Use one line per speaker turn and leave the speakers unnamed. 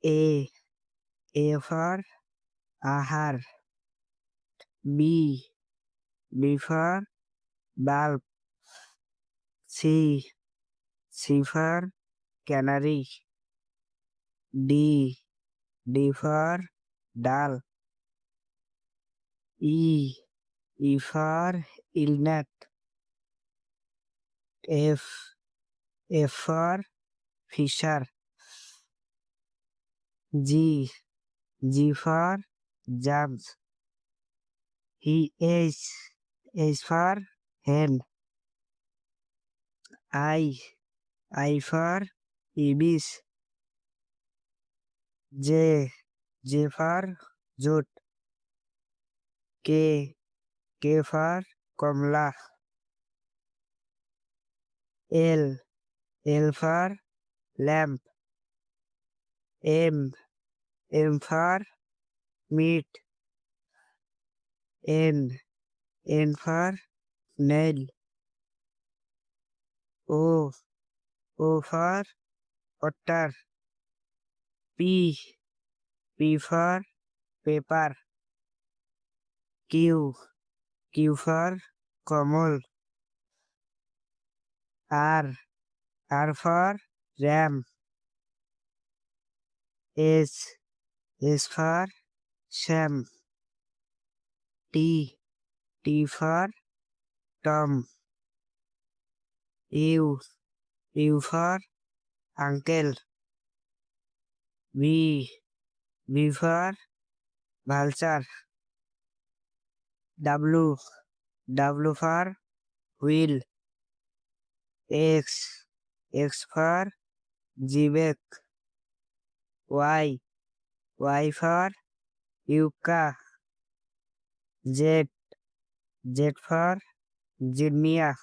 A. A for ahar. B. B for bulb. C. C for canary. D. D for doll. E. E for illness. F. F for fisher. G. G for jams. H. H for hen. I. I for ibis. J. J for jute. K. K for Kamla. L. L for lamp. M. M for meat. N. N for nail. O. O for otter. P. P for paper. Q. Q for camel. R. R for ram. S. S for Sam. T. T for Tom. U. U for uncle. V. V for vulture. W. W for wheel. X. X for Quebec. Y. Y for yucca. Z. Z for Virginia.